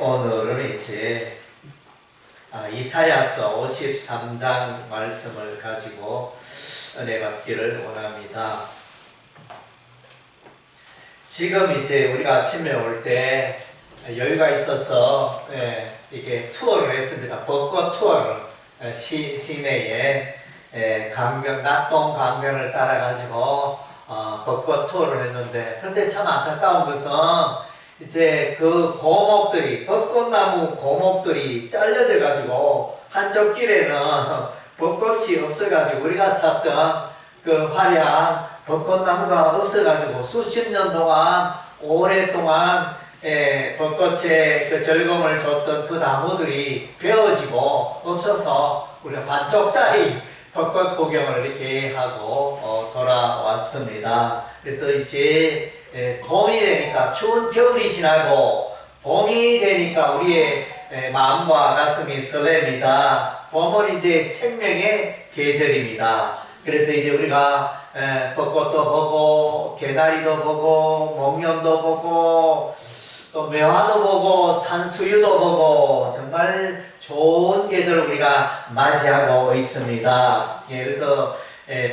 오늘은 이제 이사야서 53장 말씀을 가지고 은혜 받기를 원합니다. 지금 이제 우리가 아침에 올 때 여유가 있어서 이게 투어를 했습니다. 벚꽃 투어를 시내에 강변, 낙동 강변을 따라가지고 벚꽃 투어를 했는데, 그런데 참 안타까운 것은 이제 그 고목들이, 벚꽃나무 고목들이 잘려져 가지고 한쪽 길에는 벚꽃이 없어가지고 우리가 찾던 그 화려한 벚꽃나무가 없어가지고 수십 년 동안 오랫동안 벚꽃의 그 즐거움을 줬던 그 나무들이 베어지고 없어서 우리가 반쪽짜리 벚꽃 구경을 이렇게 하고 돌아왔습니다. 그래서 이제 봄이 되니까, 추운 겨울이 지나고 봄이 되니까 우리의 마음과 가슴이 설렙니다. 봄은 이제 생명의 계절입니다. 그래서 이제 우리가 벚꽃도 보고 개나리도 보고 목련도 보고 또 매화도 보고 산수유도 보고 정말 좋은 계절을 우리가 맞이하고 있습니다. 그래서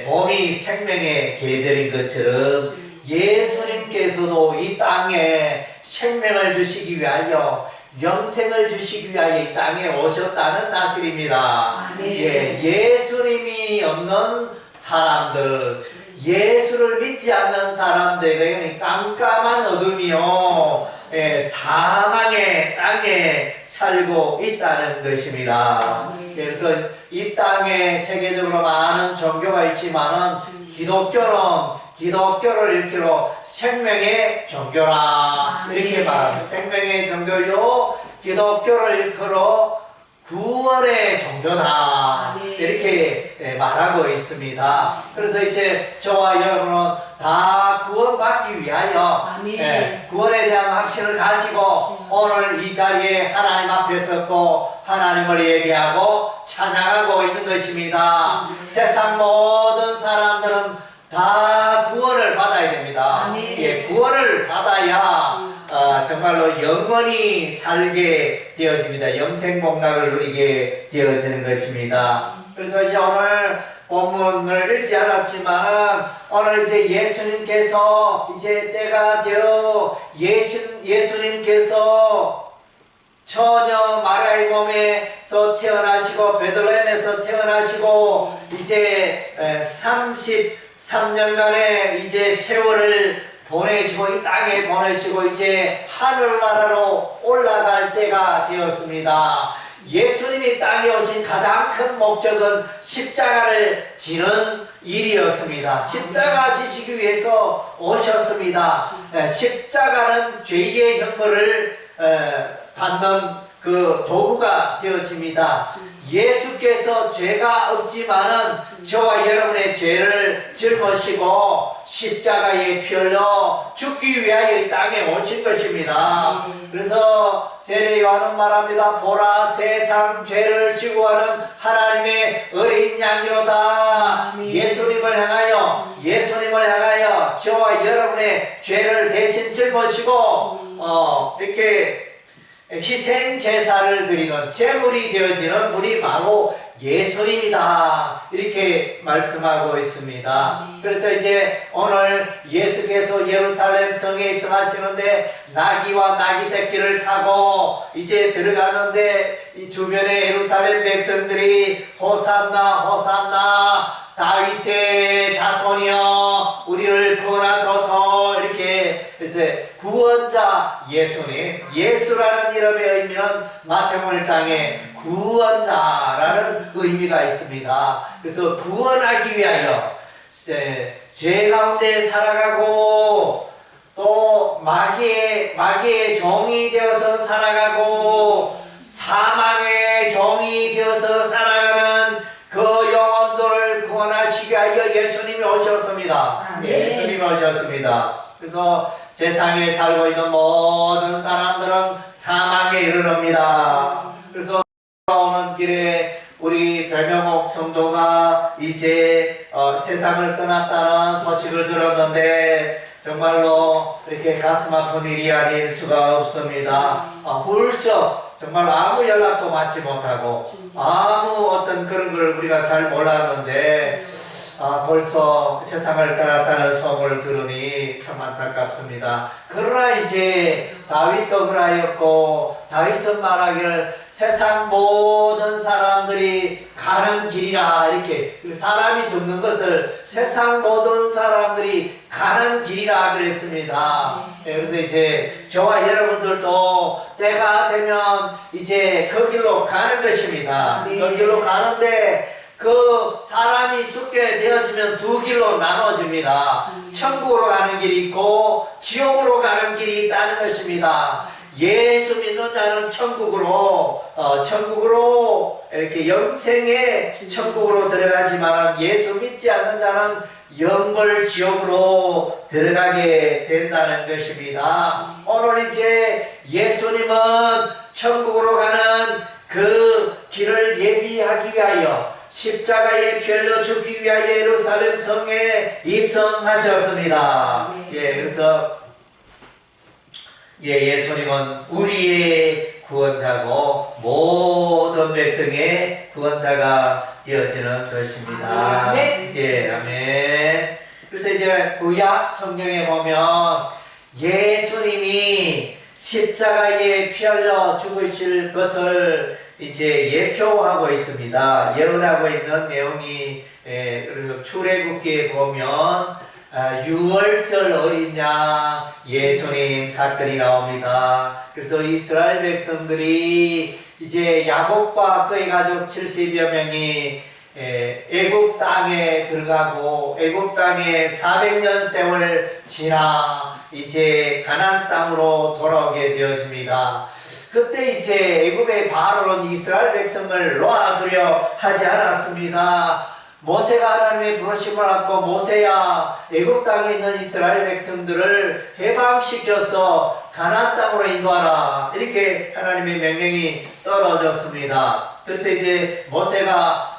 봄이 생명의 계절인 것처럼 예수님께서도 이 땅에 생명을 주시기 위하여, 영생을 주시기 위하여 이 땅에 오셨다는 사실입니다. 예수님이 없는 사람들, 예수를 믿지 않는 사람들에게는 깜깜한 어둠이요, 사망의 땅에 살고 있다는 것입니다. 그래서 이 땅에 세계적으로 많은 종교가 있지만은 기독교를 일컬어 생명의 종교라 이렇게 말합니다. 생명의 종교요, 기독교를 일컬어 구원의 종교다 이렇게 말하고 있습니다. 그래서 이제 저와 여러분은 다 구원받기 위하여 구원에 대한 확신을 가지고 오늘 이 자리에 하나님 앞에 섰고 하나님을 예배하고 찬양하고 있는 것입니다. 세상 모든 사람들은 다 구원을 받아야 됩니다. 구원을 받아야 정말로 영원히 살게 되어집니다. 영생복락을 누리게 되어지는 것입니다. 그래서 이제 오늘 본문을 읽지 않았지만 오늘 이제 예수님께서 이제 때가 되어 예수님께서 처녀 마리아의 몸에서 태어나시고 베들레헴에서 태어나시고 이제 33년간의 이제 세월을 보내시고 이 땅에 보내시고 이제 하늘나라로 올라갈 때가 되었습니다. 예수님이 땅에 오신 가장 큰 목적은 십자가를 지는 일이었습니다. 십자가 지시기 위해서 오셨습니다. 십자가는 죄의 형벌을 받는 그 도구가 되어집니다. 예수께서 죄가 없지만은 저와 여러분의 죄를 짊으시고 십자가에 피 흘려 죽기 위하여 이 땅에 오신 것입니다. 그래서 세례 요한은 말합니다. 보라, 세상 죄를 지고 가는 하나님의 어린 양이로다. 예수님을 향하여 저와 여러분의 죄를 대신 짊으시고 이렇게 희생 제사를 드리는 제물이 되어지는 분이 바로 예수님이다 이렇게 말씀하고 있습니다. 그래서 이제 오늘 예수께서 예루살렘 성에 입성하시는데 나귀와 나귀 새끼를 타고 이제 들어가는데 이 주변의 예루살렘 백성들이 호산나 호산나 다윗의 자손이여 우리를 구원하소서 이렇게 이제 구원자 예수님, 예수라는 이름의 의미는 마태복음 1장에 구원자라는 의미가 있습니다. 그래서 구원하기 위하여 죄 가운데 살아가고 또 마귀의 종이 되어서 살아가고 사망의 종이 되어서 살아가는 그 영혼들을 구원하시기 위하여 예수님이 오셨습니다. 예수님이 오셨습니다. 그래서 세상에 살고 있는 모든 사람들은 사망에 이르릅니다. 그래서 돌아오는 길에 우리 별명옥 성도가 이제 세상을 떠났다는 소식을 들었는데 정말로 이렇게 가슴 아픈 일이 아닐 수가 없습니다. 훌쩍 정말 아무 연락도 받지 못하고 아무 어떤 그런 걸 우리가 잘 몰랐는데 벌써 세상을 떠났다는 소문을 들으니 참 안타깝습니다. 그러나 이제 다윗도 그러하였고 다윗은 말하기를 세상 모든 사람들이 가는 길이라 이렇게 사람이 죽는 것을 세상 모든 사람들이 가는 길이라 그랬습니다. 그래서 이제 저와 여러분들도 때가 되면 이제 그 길로 가는 것입니다. 그 길로 가는데 그 사람이 죽게 되어지면 두 길로 나눠집니다. 천국으로 가는 길이 있고 지옥으로 가는 길이 있다는 것입니다. 예수 믿는 자는 천국으로 이렇게 영생의 천국으로 들어가지만 예수 믿지 않는 자는 영벌 지옥으로 들어가게 된다는 것입니다. 오늘 이제 예수님은 천국으로 가는 그 길을 예비하기 위하여 십자가에 피 흘려 죽기 위하여 예루살렘 성에 입성하셨습니다. 그래서 예수님은 우리의 구원자고 모든 백성의 구원자가 되어지는 것입니다. 아멘. 그래서 이제 구약 성경에 보면 예수님이 십자가에 피 흘려 죽으실 것을 이제 예표하고 있습니다. 예언하고 있는 내용이 그래서 출애굽기에 보면 유월절 어린 양 예수님 사건이 나옵니다. 그래서 이스라엘 백성들이 이제 야곱과 그의 가족 70여 명이 애굽 땅에 들어가고 애굽 땅에 400년 세월 지나 이제 가나안 땅으로 돌아오게 되어집니다. 그때 이제 애굽의 바로는 이스라엘 백성을 놓아두려 하지 않았습니다. 모세가 하나님의 부르심을 받고 모세야 애굽 땅에 있는 이스라엘 백성들을 해방시켜서 가나안 땅으로 인도하라 이렇게 하나님의 명령이 떨어졌습니다. 그래서 이제 모세가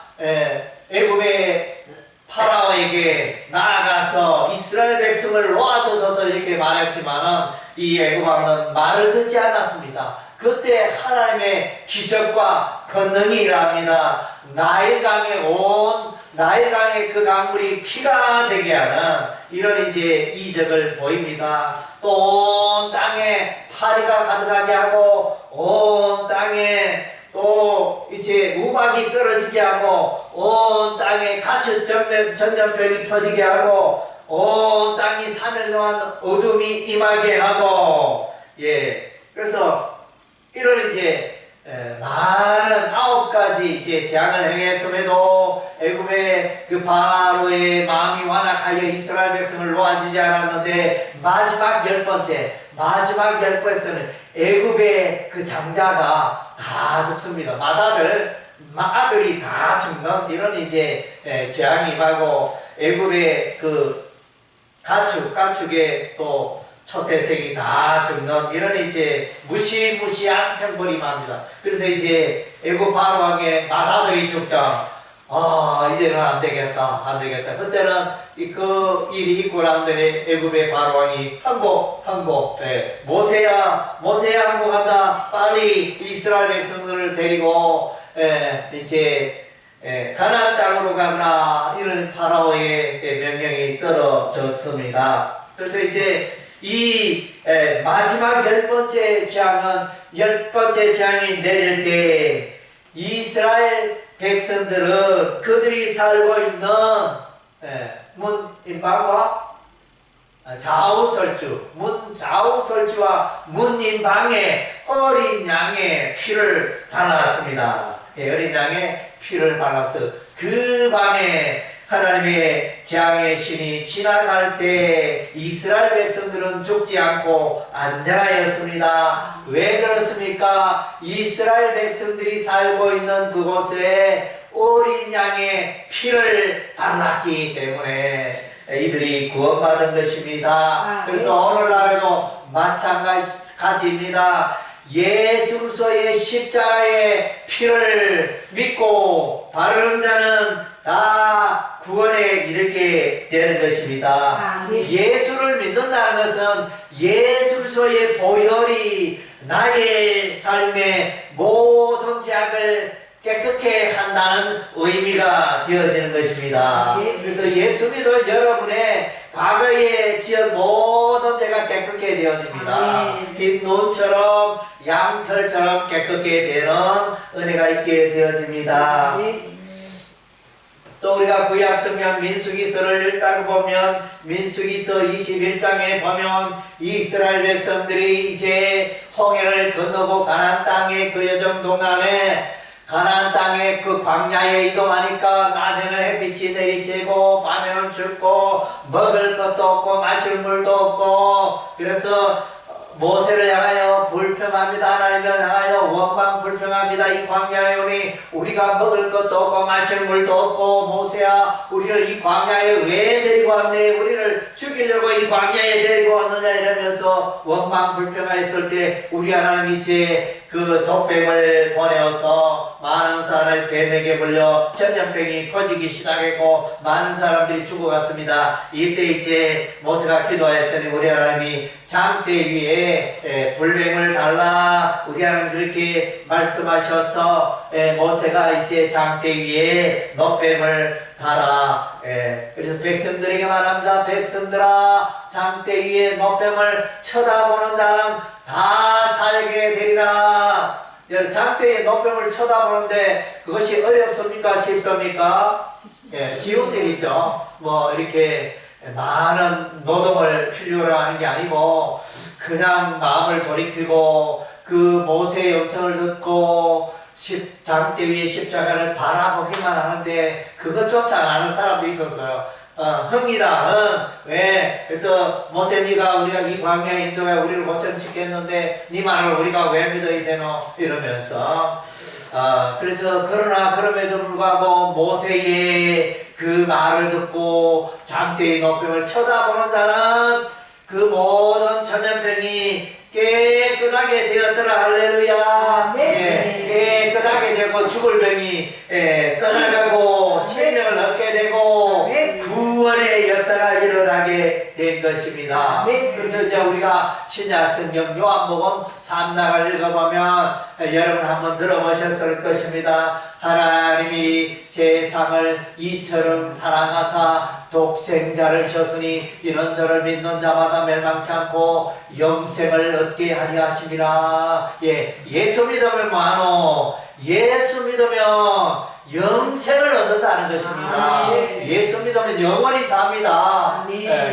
애굽의 파라오에게 나아가서 이스라엘 백성을 놓아두소서 이렇게 말했지만은 이 애굽 왕은 말을 듣지 않았습니다. 그때 하나님의 기적과 권능이 일합니다. 나일강의 그 강물이 피가 되게 하는 이런 이제 이적을 보입니다. 또 온 땅에 파리가 가득하게 하고 온 땅에 또 이제 우박이 떨어지게 하고 온 땅에 가축 전염병이 터지게 하고 온 땅이 3일 동안 어둠이 임하게 하고 그래서 이런 이제 많은 9가지 이제 재앙을 행했음에도 애굽의 그 바로의 마음이 완악하여 이스라엘 백성을 놓아주지 않았는데 마지막 10번째는 애굽의 그 장자가 다 죽습니다. 아들이 다 죽는 이런 이제 재앙이 임하고 애굽의 그 가축의 또 초태생이 다 죽는 이런 이제 무시무시한 형벌이 임합니다. 그래서 이제 애굽 바로 왕의 맏아들이 죽자 이제는 안 되겠다. 그때는 그 일이 있고 난 다음에 애굽의 바로 왕이 항복 모세야 항복한다. 빨리 이스라엘 백성들을 데리고 이제 가나안 땅으로 가거나 이런 파라오의 명령이 떨어졌습니다. 그래서 이제 이 마지막 10번째 재앙이 내릴 때 이스라엘 백성들은 그들이 살고 있는 문인방과 좌우설주와 문인방에 어린 양의 피를 발랐습니다. 어린 양의 피를 발라서 그 밤에 하나님의 재앙의 신이 지나갈 때 이스라엘 백성들은 죽지 않고 안전하였습니다. 왜 그렇습니까? 이스라엘 백성들이 살고 있는 그곳에 어린 양의 피를 발랐기 때문에 이들이 구원받은 것입니다. 그래서 오늘날에도 마찬가지입니다. 예수 그리스도의 십자가의 피를 믿고 바르는 자는 다 구원에 이르게 되는 것입니다. 예수를 믿는다는 것은 예수 그리스도의 보혈이 나의 삶의 모든 죄악을 깨끗게 한다는 의미가 되어지는 것입니다. 그래서 예수 믿는 여러분의 과거에 지은 모든 죄가 깨끗게 되어집니다. 흰 눈처럼 양털처럼 깨끗게 되는 은혜가 있게 되어집니다. 또 우리가 구약성경 민수기서를 읽다 보면 민수기서 21장에 보면 이스라엘 백성들이 이제 홍해를 건너고 가나안 땅의 그 여정 동안에 가나안 땅의 그 광야에 이동하니까 낮에는 햇빛이 내리쬐고 밤에는 춥고 먹을 것도 없고 마실 물도 없고 그래서 모세를 향하여 불평합니다. 하나님을 향하여 원망 불평합니다. 이 광야에 오니 우리가 먹을 것도 없고 마실 물도 없고 모세야 우리를 이 광야에 왜 데리고 왔네? 우리를 죽이려고 이 광야에 데리고 왔느냐 이러면서 원망 불평하였을 때 우리 하나님 이제 그 독뱀을 보내어서 많은 사람을 뱀에게 물려 전염병이 퍼지기 시작했고 많은 사람들이 죽어갔습니다. 이때 이제 모세가 기도하였더니 우리 하나님이 장대 위에 불뱀을 달라 우리 하나님 그렇게 말씀하셔서 모세가 이제 장대 위에 놋뱀을 달아 그래서 백성들에게 말합니다. 백성들아 장대 위에 놋뱀을 쳐다보는 자는 다 살게 되리라. 장대에 놋뱀을 쳐다보는데 그것이 어렵습니까? 쉽습니까? 쉬운 일이죠. 뭐 이렇게 많은 노동을 필요로 하는 게 아니고 그냥 마음을 돌이키고 그 모세의 음성을 듣고 장대 위에 십자가를 바라보기만 하는데 그것조차 안 하는 사람도 있었어요. 흥이다. 왜? 그래서 모세 네가 우리가 이 광야에 인도해 우리를 고생시켰는데 네 말을 우리가 왜 믿어야 되노? 이러면서 그래서 그러나 그럼에도 불구하고 모세의 그 말을 듣고 장대의 놋뱀을 쳐다보는 자는 그 모든 전염병이 깨끗하게 되었더라. 할렐루야. 깨끗하게 되고 죽을 병이 떠나가고 생명을 얻게 되고 구원의 역사가 일어나게 된 것입니다. 그래서 이제 우리가 신약성경 요한복음 3장을 읽어보면 여러분 한번 들어보셨을 것입니다. 하나님이 세상을 이처럼 사랑하사 독생자를 주셨으니 이는 저를 믿는 자마다 멸망치 않고 영생을 얻게 하려 하심이라. 예수 믿으면 뭐하노? 예수 믿으면 영생을 얻는다는 것입니다. 예수 믿으면 영원히 삽니다.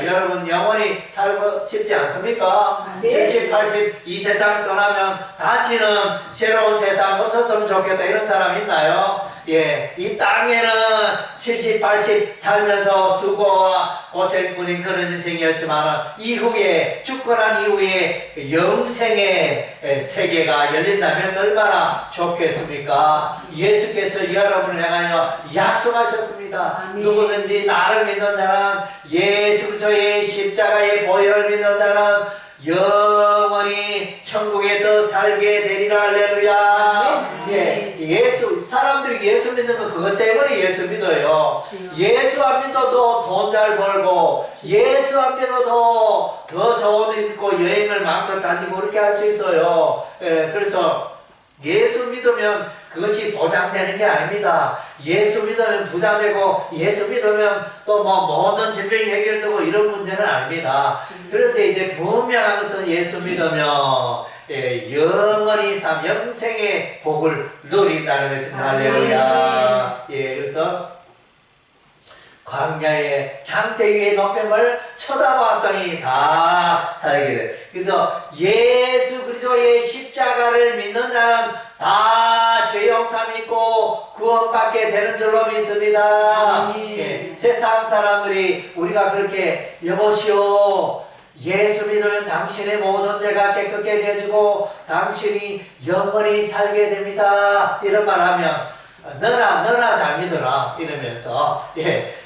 여러분 영원히 살고 싶지 않습니까? 70, 80 이 세상 떠나면 다시는 새로운 세상 없었으면 좋겠다 이런 사람 있나요? 이 땅에는 70, 80 살면서 수고와 고생뿐인 그런 인생이었지만 이후에 죽고 난 이후에 영생의 세계가 열린다면 얼마나 좋겠습니까? 예수께서 여러분을 향하여 약속하셨습니다. 누구든지 나를 믿는 자는 예수 그리스도의 십자가의 보혈을 믿는 자는 영원히 천국에서 살게 되리라. 할렐루야. 사람들이 예수 믿는 건 그것 때문에 예수 믿어요. 예수 안 믿어도 돈 잘 벌고 예수 안 믿어도 더 좋은 일 있고 여행을 마음껏 다니고 그렇게 할 수 있어요. 그래서 예수 믿으면 그것이 보장되는 게 아닙니다. 예수 믿으면 부자되고 예수 믿으면 또 뭐 모든 질병이 해결되고 이런 문제는 아닙니다. 그런데 이제 분명한 것은 예수 믿으면 영원히 영생의 복을 누린다는 것입니다. 할렐루야. 그래서 광야의 장대 위에 놋뱀을 쳐다봤더니 다 살게 돼. 그래서 예수 그리스도의 십자가를 믿는 자는 다 죄 용서함이 있고 구원받게 되는 줄로 믿습니다. 세상 사람들이 우리가 그렇게 여보시오 예수 믿으면 당신의 모든 죄가 깨끗게 되어지고 당신이 영원히 살게 됩니다 이런 말 하면 너나 잘 믿어라 이러면서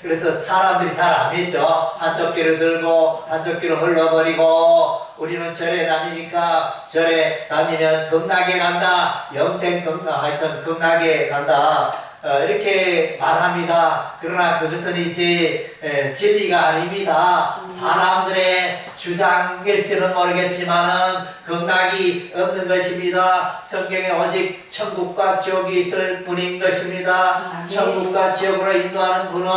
그래서 사람들이 잘 안 믿죠. 한쪽 귀를 들고 한쪽 귀를 흘러버리고 우리는 절에 다니니까 절에 다니면 극락에 간다 영생 하여튼 극락에 간다 이렇게 말합니다. 그러나 그것은 이제 진리가 아닙니다. 사람들의 주장일지는 모르겠지만은 극락이 없는 것입니다. 성경에 오직 천국과 지옥이 있을 뿐인 것입니다. 천국과 지옥으로 인도하는 분은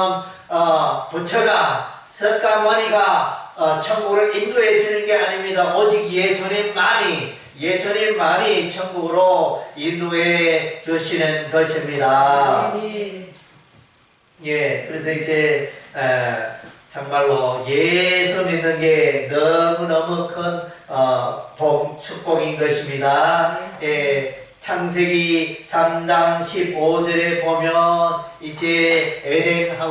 부처가 석가모니가 천국으로 인도해 주는 게 아닙니다. 오직 예수님만이 천국으로 인도해 주시는 것입니다. 예, 그래서 이제 정말로 예수 믿는 게 너무너무 큰 축복인 것입니다. 예, 창세기 3장 15절에 보면 이제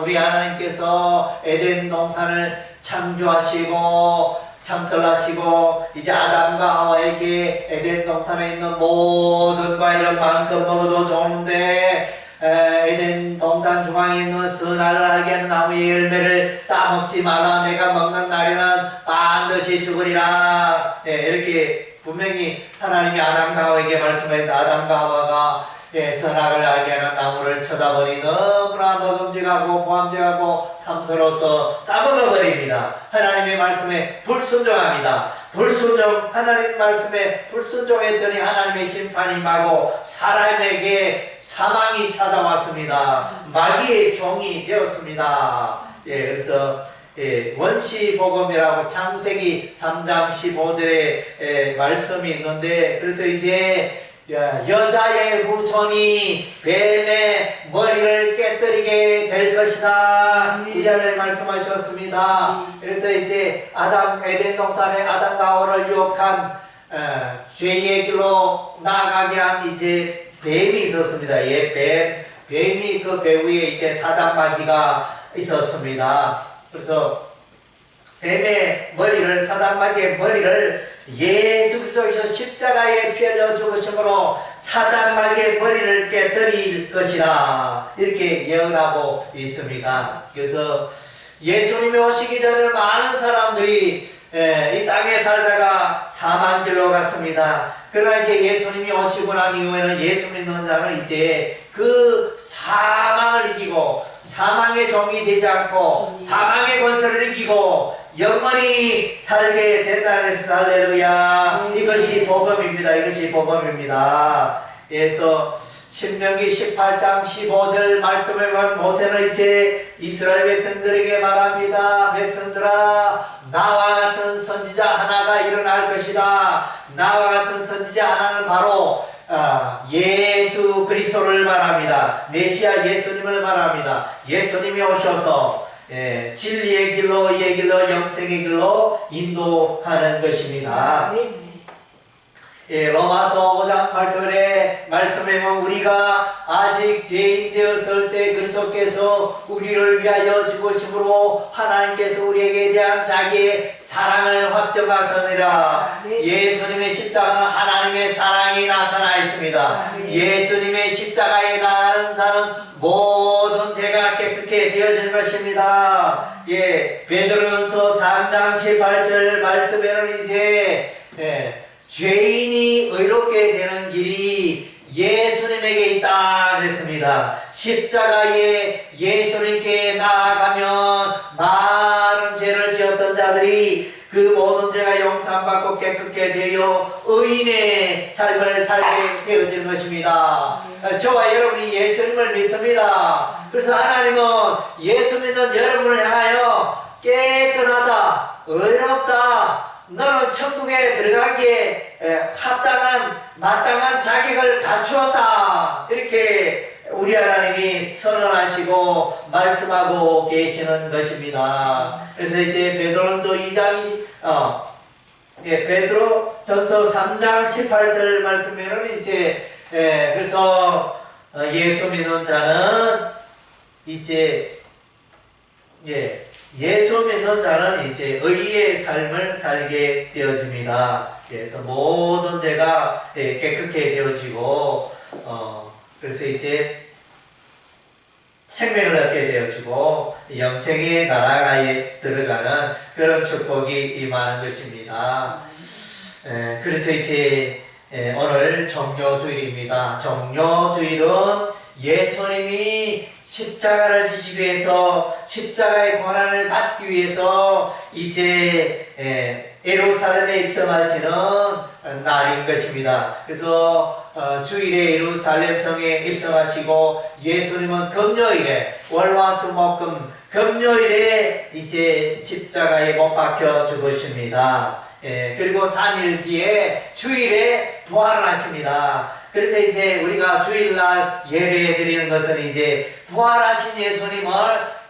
우리 하나님께서 에덴 동산을 창조하시고 창설하시고 이제 아담과 하와에게 에덴 동산에 있는 모든 과일은 마음껏 먹어도 좋은데 에덴 동산 중앙에 있는 선악을 알게 하는 나무의 열매를 따먹지 말라. 내가 먹는 날에는 반드시 죽으리라. 이렇게 분명히 하나님이 아담과 하와에게 말씀했는데 아담과 하와가 선악을 알게 하는 나무를 쳐다보니 너무나 먹음직하고 보암직하고 탐스러워서 따먹어버립니다. 하나님의 말씀에 불순종합니다. 하나님 말씀에 불순종했더니 하나님의 심판이 임하고 사람에게 사망이 찾아왔습니다. 마귀의 종이 되었습니다. 그래서 원시복음이라고 창세기 3장 15절에 말씀이 있는데 그래서 이제 여자의 후손이 뱀의 머리를 깨뜨리게 될 것이다. 이 안에 말씀하셨습니다. 그래서 이제 에덴 동산에 아담과 하와를 유혹한 죄의 길로 나아가게 한 이제 뱀이 있었습니다. 뱀이 그 배 위에 이제 사단마귀가 있었습니다. 그래서 사단마귀의 머리를 예수 그리스도께서 십자가에 피 흘려 죽으심으로 사단마귀의 머리를 깨뜨릴 것이라 이렇게 예언하고 있습니다. 그래서 예수님이 오시기 전에 많은 사람들이 이 땅에 살다가 사망길로 갔습니다. 그러나 이제 예수님이 오시고 난 이후에는 예수 믿는 자는 이제 그 사망을 이기고 사망의 종이 되지 않고 사망의 권세를 이기고 영원히 살게 된다는 것입니다. 할렐루야. 이것이 복음입니다. 그래서 신명기 18장 15절 말씀에 보면 모세는 이제 이스라엘 백성들에게 말합니다. 백성들아, 나와 같은 선지자 하나가 일어날 것이다. 나와 같은 선지자 하나는 바로 예수 그리스도를 말합니다. 메시아 예수님을 말합니다. 예수님이 오셔서 진리의 길로, 이의 길로, 영생의 길로 인도하는 것입니다. 로마서 5장 8절에 말씀에 보면 우리가 아직 죄인 되었을 때 그리스도께서 우리를 위하여 죽으심으로 하나님께서 우리에게 대한 자기의 사랑을 확정하셨느니라. 예수님의 십자가는 하나님의 사랑이 나타나 있습니다. 예수님의 십자가에 나가는 자는 모든 죄가 깨끗게 되어지는 것입니다. 베드로전서 3장 18절 말씀에는 이제 죄인이 의롭게 되는 길이 예수님에게 있다 그랬습니다. 십자가에 예수님께 나아가면 많은 죄를 지었던 자들이 그 모든 죄가 용서받고 깨끗게 되어 의인의 삶을 살게 되어지는 것입니다. 저와 여러분이 예수님을 믿습니다. 그래서 하나님은 예수 믿는 여러분을 향하여 깨끗하다, 의롭다, 너는 천국에 들어가기에 마땅한 자격을 갖추었다. 이렇게 우리 하나님이 선언하시고 말씀하고 계시는 것입니다. 그래서 이제 베드로전서 3장 18절 말씀에는 이제 그래서 예수 믿는 자는 이제 예수 믿는 자는 이제 의의 삶을 살게 되어집니다. 그래서 모든 죄가 깨끗게 되어지고 그래서 이제 생명을 얻게 되어지고 영생의 나라에 들어가는 그런 축복이 임하는 것입니다. 그래서 이제 오늘 종료주일입니다. 종료주일은 예수님이 십자가를 지시기 위해서 십자가의 고난을 받기 위해서 이제 예루살렘에 입성하시는 날인 것입니다. 그래서 주일에 예루살렘 성에 입성하시고 예수님은 금요일에 월화수목금 금요일에 이제 십자가에 못 박혀 죽으십니다. 그리고 3일 뒤에 주일에 부활을 하십니다. 그래서 이제 우리가 주일날 예배 드리는 것은 이제 부활하신 예수님을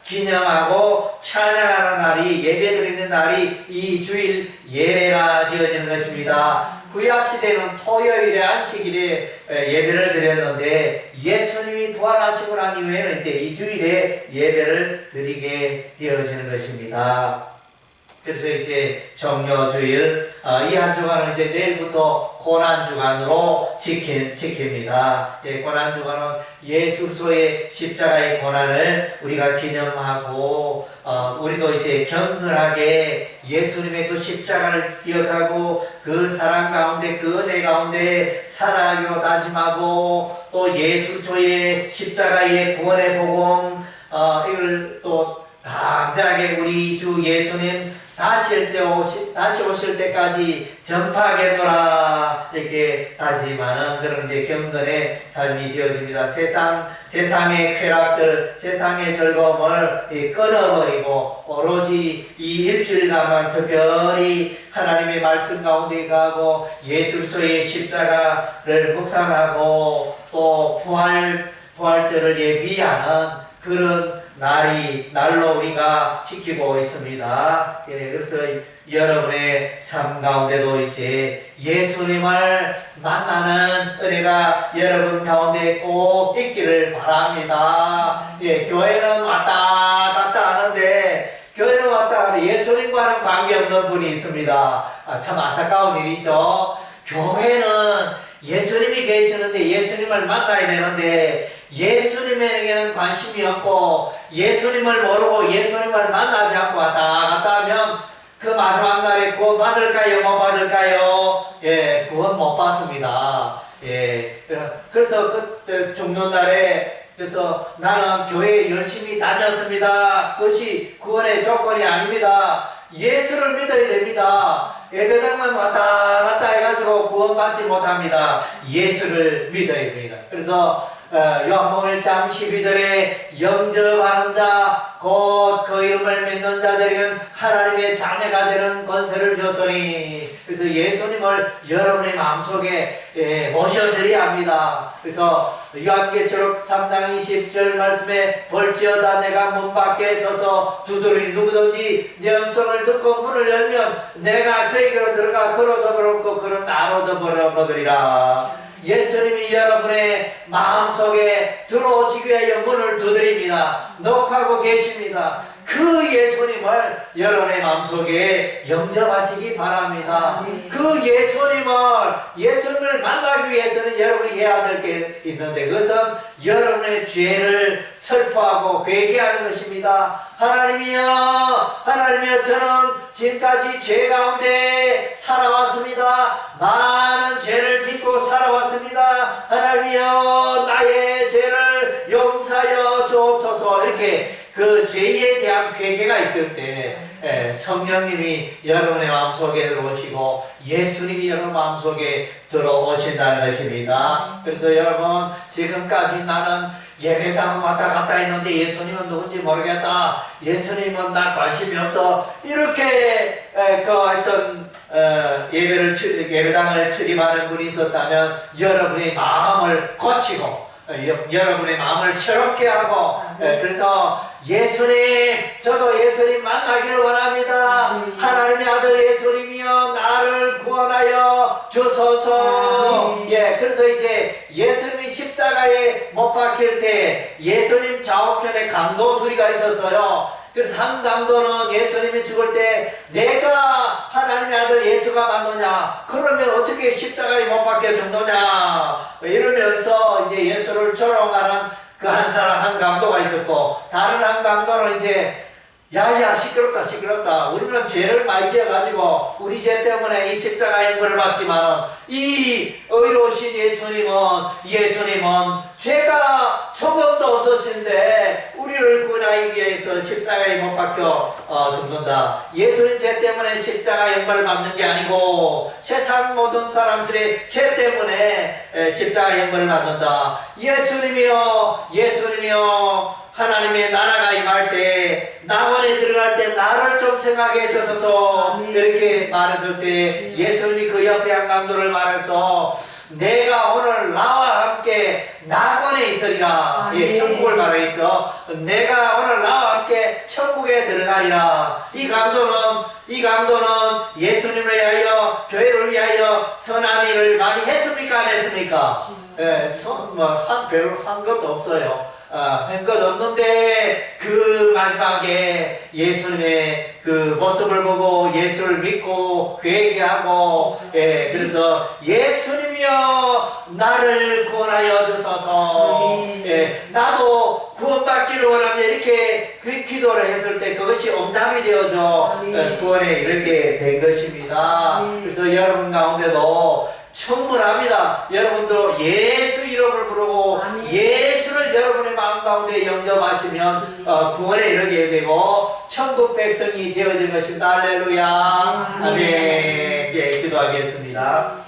기념하고 찬양하는 날이 예배 드리는 날이 이 주일 예배가 되어지는 것입니다. 구약시대는 토요일에 안식일에 예배를 드렸는데 예수님이 부활하시고 난 이후에는 이제 이 주일에 예배를 드리게 되어지는 것입니다. 그래서 이제 정묘주일 이 한 주간은 이제 내일부터 고난주간으로 지킵니다. 고난주간은 예수로서의 십자가의 고난을 우리가 기념하고 우리도 이제 경건하게 예수님의 그 십자가를 기억하고 그 사랑 가운데 그 은혜 가운데 살아가기로 다짐하고 또 예수로서의 십자가의 구원의 복음 이걸 또 담대하게 우리 주 예수님 다시 오실 때까지 전파하겠노라 이렇게 다짐하는 그런 이제 경건의 삶이 되어집니다. 세상의 쾌락들, 세상의 즐거움을 끊어버리고 오로지 이 일주일간만 특별히 하나님의 말씀 가운데 가고 예수 그리스도의 십자가를 묵상하고 또 부활절을 예비하는 그런 날로 우리가 지키고 있습니다. 그래서 여러분의 삶 가운데도 이제 예수님을 만나는 은혜가 여러분 가운데 꼭 있기를 바랍니다. 교회는 왔다 갔다 하는데 교회는 왔다 하는데 예수님과는 관계없는 분이 있습니다. 참 안타까운 일이죠. 교회는 예수님이 계시는데 예수님을 만나야 되는데 예수님에게는 관심이 없고 예수님을 모르고 예수님을 만나지 않고 왔다 갔다 하면 그 마지막 날에 구원 받을까요? 못 받을까요? 구원 못 받습니다. 그래서 그 죽는 날에 그래서 나는 교회에 열심히 다녔습니다. 그것이 구원의 조건이 아닙니다. 예수를 믿어야 됩니다. 예배당만 왔다 갔다 해가지고 구원받지 못합니다. 예수를 믿어야 됩니다. 그래서 요한복음 1장 12절에 영접하는 자 곧 그 이름을 믿는 자들은 하나님의 자녀가 되는 권세를 주었으니 그래서 예수님을 여러분의 마음속에 모셔드려야 합니다. 그래서 요한계시록 3장 20절 말씀에 볼지어다 내가 문 밖에 서서 두드리니 누구든지 내 음성을 듣고 문을 열면 내가 그에게로 들어가 그로 더불어 그는 나로 더불어 먹으리라. 예수님이 여러분의 마음속에 들어오시기 위하여 문을 두드립니다. 녹하고 계십니다. 그 예수님을 여러분의 마음속에 영접하시기 바랍니다. 그 예수님을 만나기 위해서는 여러분이 해야 될 게 있는데 그것은 여러분의 죄를 설포하고 회개하는 것입니다. 하나님이여 저는 지금까지 죄 가운데 살아왔습니다. 많은 죄를 짓고 살아왔습니다. 하나님이여 나의 죄를 용서하여 주옵소서. 이렇게 그 죄에 대한 회개가 있을 때 성령님이 여러분의 마음속에 들어오시고 예수님이 여러분 마음속에 들어오신다는 것입니다. 그래서 여러분 지금까지 나는 예배당 왔다 갔다 했는데 예수님은 누군지 모르겠다. 예수님은 나 관심이 없어. 이렇게 예배당을 출입하는 분이 있었다면 여러분의 마음을 고치고 여러분의 마음을 새롭게 하고 그래서 예수님 저도 예수님 만나기를 원합니다. 하나님의 아들 예수님이여 나를 구원하여 주소서. 그래서 이제 예수님이 십자가에 못 박힐 때 예수님 좌우편에 강도 둘이가 있었어요. 그래서 한 강도는 예수님이 죽을 때 내가 하나님의 아들 예수가 맞느냐 그러면 어떻게 십자가에 못 박혀 죽느냐 이러면서 이제 예수를 조롱하는 그 한 강도가 있었고 다른 한 강도는 이제 야야 시끄럽다 우리는 죄를 많이 지어가지고 우리 죄 때문에 이 십자가의 벌을 받지만 이 의로우신 예수님은 죄가 저 없으신데 우리를 구원하기 위해서 십자가에 못 박혀 죽는다. 예수님 죄 때문에 십자가 형벌을 받는 게 아니고 세상 모든 사람들의 죄 때문에 십자가 형벌을 받는다. 예수님이여 하나님의 나라가 임할 때 낙원에 들어갈 때 나를 좀 생각해 주소서 이렇게 말했을 때 예수님이 그 옆에 한 강도를 말해서 내가 오늘 나와 함께 낙원에 있으리라. 예, 천국을 말했죠. 내가 오늘 나와 함께 천국에 들어가리라. 이 강도는 예수님을 위하여 교회를 위하여 선한 일을 많이 했습니까? 안 했습니까? 예, 별로 한 것도 없어요. 한 것 없는데 그 마지막에 예수님의 그 모습을 보고 예수를 믿고 회개하고 그래서 예수님이여 나를 구원하여 주소서. 나도 구원받기를 원하면 이렇게 그 기도를 했을 때 그것이 응답이 되어져 구원에 이르게 된 것입니다. 그래서 여러분 가운데도 충분합니다. 여러분도 예수 이름을 부르고 예수를 여러분의 마음 가운데 영접하시면 구원에 이르게 되고 천국 백성이 되어지는 것입니다. 할렐루야. 아멘. 예, 기도하겠습니다.